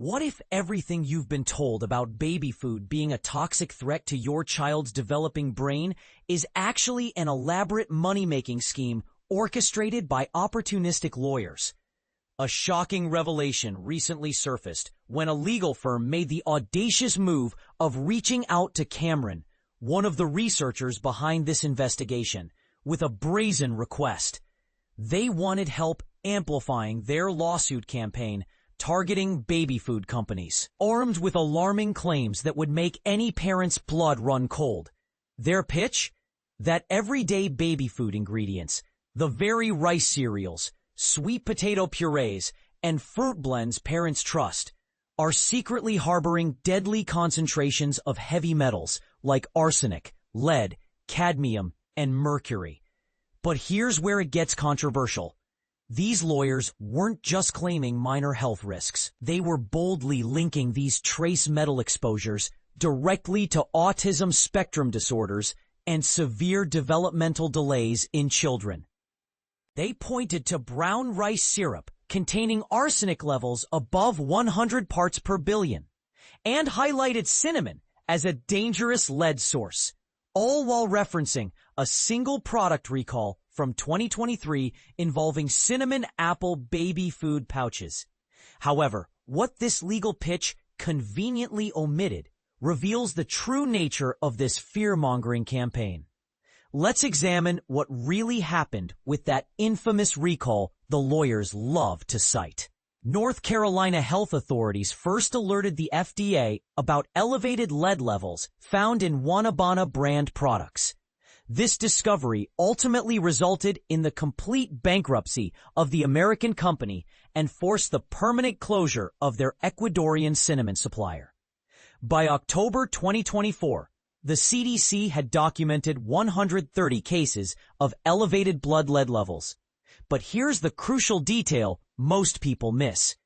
What if everything you've been told about baby food being a toxic threat to your child's developing brain is actually an elaborate money-making scheme orchestrated by opportunistic lawyers? A shocking revelation recently surfaced when a legal firm made the audacious move of reaching out to Cameron, one of the researchers behind this investigation, with a brazen request. They wanted help amplifying their lawsuit campaign targeting baby food companies, armed with alarming claims that would make any parent's blood run cold. Their pitch? That everyday baby food ingredients, the very rice cereals, sweet potato purees, and fruit blends parents trust, are secretly harboring deadly concentrations of heavy metals like arsenic, lead, cadmium, and mercury. But here's where it gets controversial. These lawyers weren't just claiming minor health risks. They were boldly linking these trace metal exposures directly to autism spectrum disorders and severe developmental delays in children. They pointed to brown rice syrup containing arsenic levels above 100 parts per billion and highlighted cinnamon as a dangerous lead source, all while referencing a single product recall from 2023 involving cinnamon apple baby food pouches. However, what this legal pitch conveniently omitted reveals the true nature of this fear-mongering campaign. Let's examine what really happened with that infamous recall the lawyers love to cite. North Carolina health authorities first alerted the FDA about elevated lead levels found in Wanabana brand products. This discovery ultimately resulted in the complete bankruptcy of the American company and forced the permanent closure of their Ecuadorian cinnamon supplier. By October 2024, the CDC had documented 130 cases of elevated blood lead levels. But here's the crucial detail most people miss.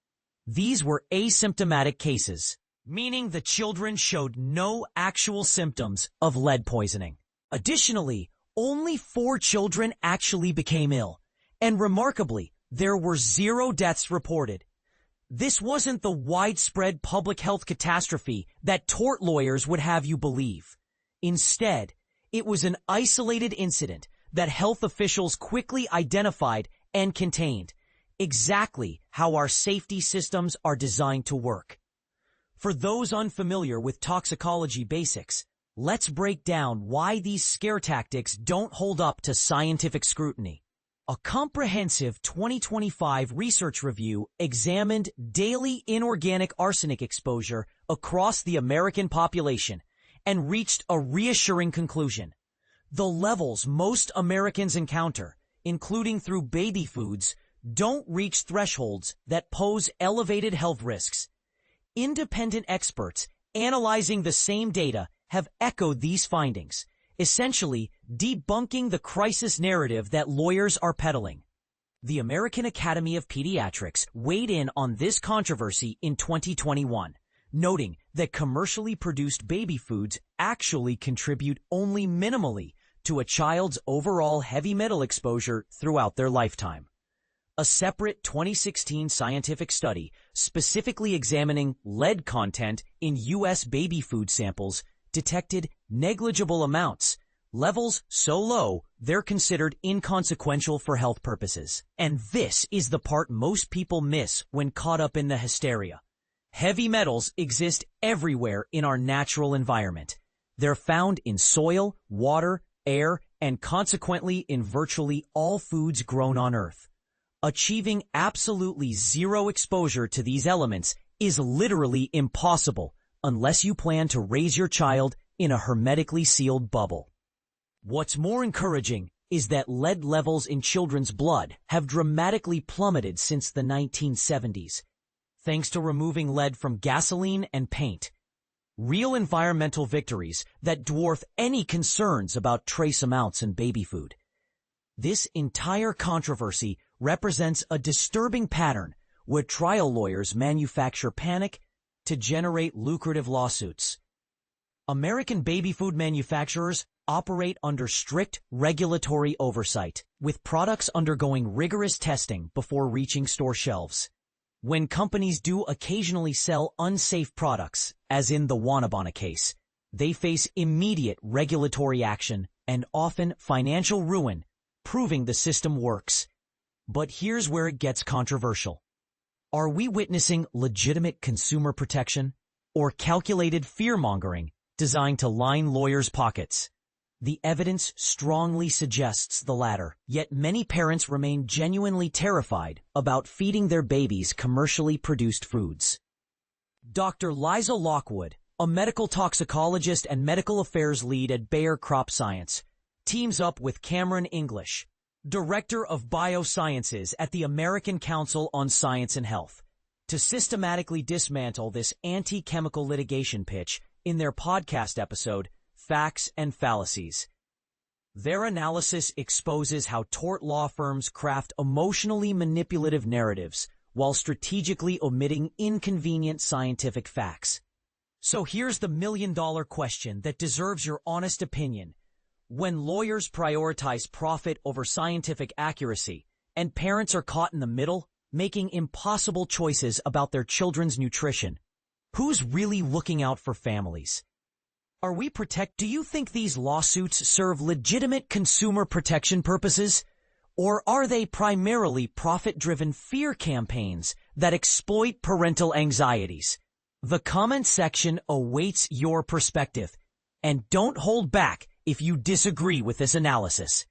These were asymptomatic cases, meaning the children showed no actual symptoms of lead poisoning. Additionally, only 4 children actually became ill, and remarkably, there were 0 deaths reported. This wasn't the widespread public health catastrophe that tort lawyers would have you believe. Instead, it was an isolated incident that health officials quickly identified and contained, exactly how our safety systems are designed to work. For those unfamiliar with toxicology basics, let's break down why these scare tactics don't hold up to scientific scrutiny. A comprehensive 2025 research review examined daily inorganic arsenic exposure across the American population and reached a reassuring conclusion. The levels most Americans encounter, including through baby foods, don't reach thresholds that pose elevated health risks. Independent experts analyzing the same data have echoed these findings, essentially debunking the crisis narrative that lawyers are peddling. The American Academy of Pediatrics weighed in on this controversy in 2021, noting that commercially produced baby foods actually contribute only minimally to a child's overall heavy metal exposure throughout their lifetime. A separate 2016 scientific study specifically examining lead content in U.S. baby food samples detected negligible amounts, levels so low they're considered inconsequential for health purposes. And this is the part most people miss when caught up in the hysteria. Heavy metals exist everywhere in our natural environment. They're found in soil, water, air, and consequently in virtually all foods grown on Earth. Achieving absolutely zero exposure to these elements is literally impossible unless you plan to raise your child in a hermetically sealed bubble. What's more encouraging is that lead levels in children's blood have dramatically plummeted since the 1970s, thanks to removing lead from gasoline and paint. Real environmental victories that dwarf any concerns about trace amounts in baby food. This entire controversy represents a disturbing pattern where trial lawyers manufacture panic to generate lucrative lawsuits. American baby food manufacturers operate under strict regulatory oversight, with products undergoing rigorous testing before reaching store shelves. When companies do occasionally sell unsafe products, as in the Wanabana case, they face immediate regulatory action and often financial ruin, proving the system works. But here's where it gets controversial. Are we witnessing legitimate consumer protection or calculated fear-mongering designed to line lawyers' pockets? The evidence strongly suggests the latter, yet many parents remain genuinely terrified about feeding their babies commercially produced foods. Dr. Liza Lockwood, a medical toxicologist and medical affairs lead at Bayer Crop Science, teams up with Cameron English, Director of Biosciences at the American Council on Science and Health, to systematically dismantle this anti-chemical litigation pitch in their podcast episode, Facts and Fallacies. Their analysis exposes how tort law firms craft emotionally manipulative narratives while strategically omitting inconvenient scientific facts. So here's the million-dollar question that deserves your honest opinion. When lawyers prioritize profit over scientific accuracy, and parents are caught in the middle, making impossible choices about their children's nutrition, who's really looking out for families? Do you think these lawsuits serve legitimate consumer protection purposes? Or are they primarily profit-driven fear campaigns that exploit parental anxieties? The comment section awaits your perspective. And don't hold back if you disagree with this analysis.